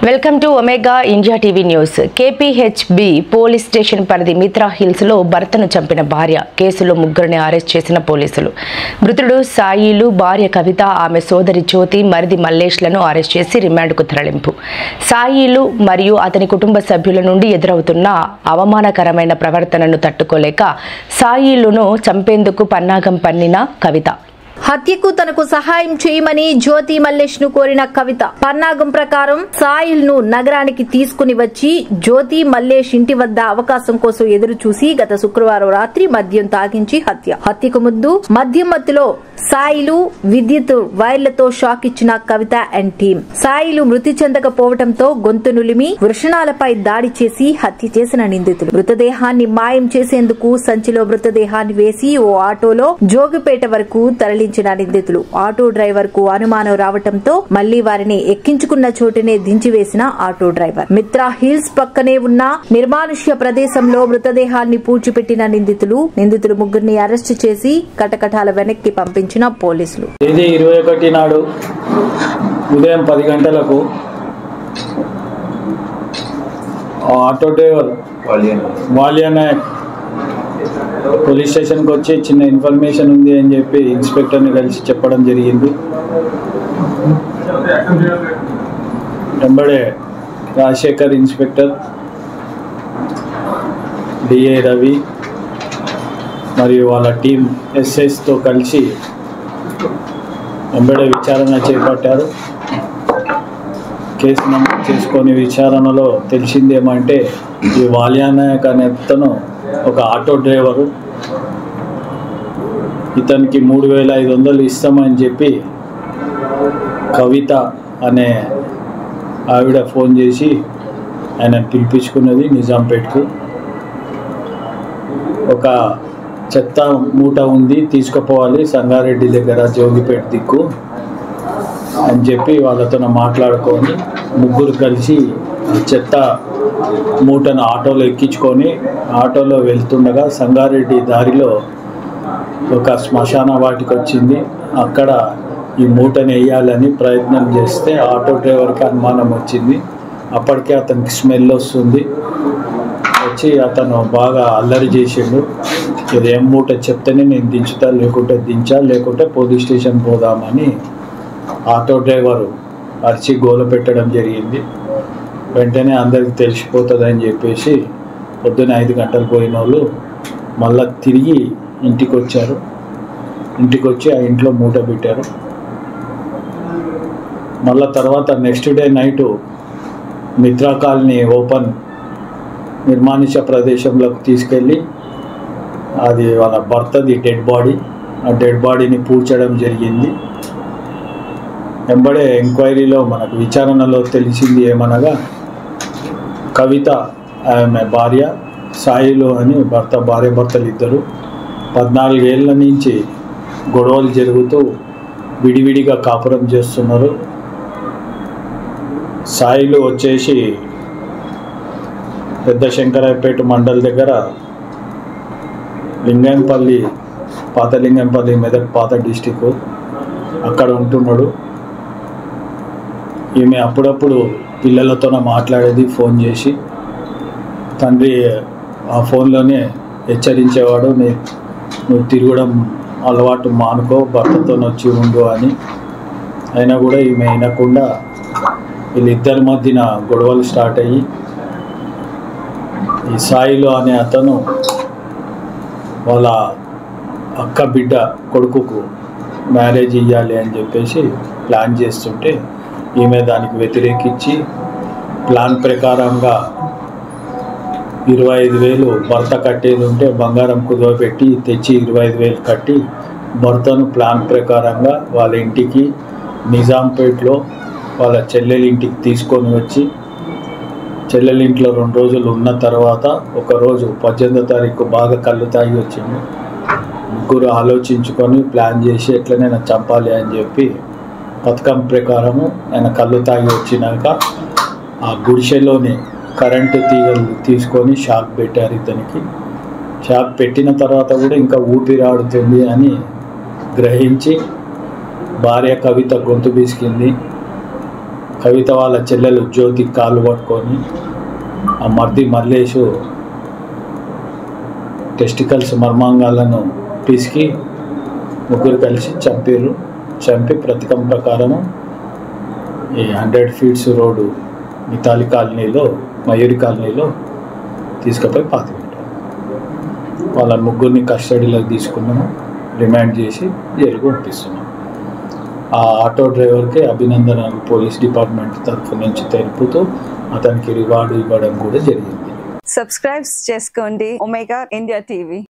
Welcome to omega India TV news. KPHB police station పరిధి Mitra hills లో భర్తను చంపిన భార్య కేసులో ముగ్గురిని అరెస్ట్ చేసిన పోలీసులు. మృతుడు సాయిలు, భార్య కవిత, ఆమె సోదరి జ్యోతి, మరిది మల్లేష్లను అరెస్ట్ చేసి రిమాండ్కు తరలింపు. సాయిలు మరియు అతని కుటుంబ సభ్యుల నుండి ఎదురవుతున్న అవమానకరమైన ప్రవర్తనను తట్టుకోలేక సాయిలును చంపేందుకు పన్నాగం పన్నిన కవిత. హత్యకు తనకు సహాయం చేయమని జ్యోతి మల్లేష్ ను కోరిన కవిత పన్నాగం ప్రకారం సాయిల్ ను నగరానికి తీసుకుని వచ్చి జ్యోతి మల్లేష్ ఇంటి వద్ద అవకాశం కోసం ఎదురు చూసి గత శుక్రవారం రాత్రి మద్యం తాగించి హత్యకు ముందు మద్యం మత్తులో సాయిలు విద్యుత్ వైర్లతో షాక్ ఇచ్చిన కవిత అండ్ టీం. సాయిలు మృతి చెందకపోవడంతో గొంతు నులిమి వృషణాలపై దాడి చేసి హత్య చేసిన నిందితులు మృతదేహాన్ని మాయం చేసేందుకు సంచిలో మృతదేహాన్ని వేసి ఓ ఆటోలో జోగిపేట వరకు తరలించిన నిందితులు. ఆటో డ్రైవర్ కు అనుమానం రావడంతో మళ్లీ వారిని ఎక్కించుకున్న చోటునే దించివేసిన ఆటో డ్రైవర్. మిత్రా హిల్స్ పక్కనే ఉన్న నిర్మానుష్య ప్రదేశంలో మృతదేహాన్ని పూడ్చిపెట్టిన నిందితులు ముగ్గురిని అరెస్టు చేసి కటకటాల వెనక్కి పంపించిన పోలీసులు. తేదీ 21 నాడు ఉదయం 10 గంటలకు ఆటో డ్రైవర్ వాలియా నాయక్ పోలీస్ స్టేషన్కి వచ్చి చిన్న ఇన్ఫర్మేషన్ ఉంది అని చెప్పి ఇన్స్పెక్టర్ని కలిసి చెప్పడం జరిగింది. వెంబడే రాజశేఖర్ ఇన్స్పెక్టర్, డిఏ రవి మరియు వాళ్ళ టీం ఎస్ఎస్తో కలిసి వెంబడే విచారణ చేపట్టారు. కేసు నమోదు చేసుకొని విచారణలో తెలిసిందేమంటే ఈ వాలియా నాయక్ అనే అతను ఒక ఆటో డ్రైవరు. ఇతనికి 3500 ఇస్తామని చెప్పి కవిత అనే ఆవిడ ఫోన్ చేసి ఆయన పిలిపించుకున్నది నిజాంపేట్కు. ఒక చెత్త మూట ఉంది, తీసుకుపోవాలి సంగారెడ్డి దగ్గర జోగిపేట దిక్కు అని చెప్పి వాళ్ళతో మాట్లాడుకొని ముగ్గురు కలిసి చెత్త మూటను ఆటోలో ఎక్కించుకొని ఆటోలో వెళ్తుండగా సంగారెడ్డి దారిలో ఒక శ్మశాన వాటికి వచ్చింది. అక్కడ ఈ మూటను వేయాలని ప్రయత్నం చేస్తే ఆటో డ్రైవర్కి అనుమానం వచ్చింది. అప్పటికే అతనికి స్మెల్ వస్తుంది. వచ్చి అతను బాగా అల్లరి చేసిండు. ఇదేం మూట చెప్తేనే నేను దించుతా, లేకుంటే పోలీస్ స్టేషన్ పోదామని ఆటో డ్రైవరు అరిచి గోల పెట్టడం జరిగింది. వెంటనే అందరికి తెలిసిపోతుందని చెప్పేసి పొద్దున్న 5 గంటలు పోయిన వాళ్ళు మళ్ళీ తిరిగి ఇంటికి వచ్చారు. ఇంటికి వచ్చి ఆ ఇంట్లో మూట పెట్టారు. మళ్ళీ తర్వాత next day night Mitra colony open నిర్మానుష్య ప్రదేశంలోకి తీసుకెళ్ళి అది వాళ్ళ భర్తది డెడ్ బాడీ, ఆ డెడ్ బాడీని పూడ్చడం జరిగింది. వెంబడే ఎంక్వైరీలో మనకు విచారణలో తెలిసింది ఏమనగా కవిత ఆమె భార్య, సాయిలు అని భార్యాభర్తలు ఇద్దరు 14 ఏళ్ళ నుంచి గొడవలు జరుగుతూ విడివిడిగా కాపురం చేస్తున్నారు. సాయిలు వచ్చేసి పెద్ద శంకరాయపేట మండల్ దగ్గర లింగంపల్లి, పాత లింగంపల్లి, మెదక్ పాత డిస్టిక్ అక్కడ ఉంటున్నాడు. ఈమె అప్పుడప్పుడు పిల్లలతో మాట్లాడేది ఫోన్ చేసి. తండ్రి ఆ ఫోన్లోనే హెచ్చరించేవాడు, నువ్వు తిరగడం అలవాటు మానుకో, భర్తతో వచ్చి ఉండు అని. అయినా కూడా ఈమె వినకుండా వీళ్ళిద్దరి మధ్యన గొడవలు స్టార్ట్ అయ్యి ఈ సాయిలు అనే అతను వాళ్ళ అక్క బిడ్డ కొడుకుకు మ్యారేజ్ ఇవ్వాలి అని చెప్పేసి ప్లాన్ చేస్తుంటే ఈమె దానికి వ్యతిరేకించి ప్లాన్ ప్రకారంగా 25,000 భర్త కట్టేది ఉంటే బంగారం కుదవపెట్టి తెచ్చి 25,000 కట్టి భర్తను ప్లాన్ ప్రకారంగా వాళ్ళ ఇంటికి నిజాంపేట్లో వాళ్ళ చెల్లెలి ఇంటికి తీసుకొని వచ్చి చెల్లెలి ఇంట్లో 2 రోజులు ఉన్న తర్వాత ఒకరోజు 18వ తారీఖు బాగా కళ్ళు తాగి వచ్చింది. ముగ్గురు ఆలోచించుకొని ప్లాన్ చేసి ఎట్లనైనా చంపాలి అని చెప్పి పథకం ప్రకారము ఆయన కళ్ళు తాగి వచ్చినాక ఆ గుడిసెలోని కరెంటు తీగలు తీసుకొని షాక్ పెట్టారు ఇతనికి. షాక్ పెట్టిన తర్వాత కూడా ఇంకా ఊపిరాడుతుంది అని గ్రహించి భార్య కవిత గొంతు బీసికింది. కవిత వాళ్ళ చెల్లెలు జ్యోతి కాళ్ళు పట్టుకొని ఆ మర్ది మల్లేషు టెస్టికల్స్ మర్మాంగాలను పిసికి ముగ్గురు కలిసి చంపి ప్రతికం ప్రకారము ఈ 100 ఫీట్స్ రోడ్డు మితాలి కాలనీలో మయూరి కాలనీలో తీసుకుపోయి పాతిపెట్టారు. వాళ్ళ ముగ్గురిని కస్టడీలోకి తీసుకున్నాము, రిమాండ్ చేసి జైలుకు పంపిస్తున్నాం. ఆ ఆటో డ్రైవర్కి అభినందనలు పోలీస్ డిపార్ట్మెంట్ తరఫు నుంచి తెలుపుతూ అతనికి రివార్డు ఇవ్వడం కూడా జరిగింది. సబ్స్క్రైబ్ చేసుకోండి ఒమేగా ఇండియా టీవీ.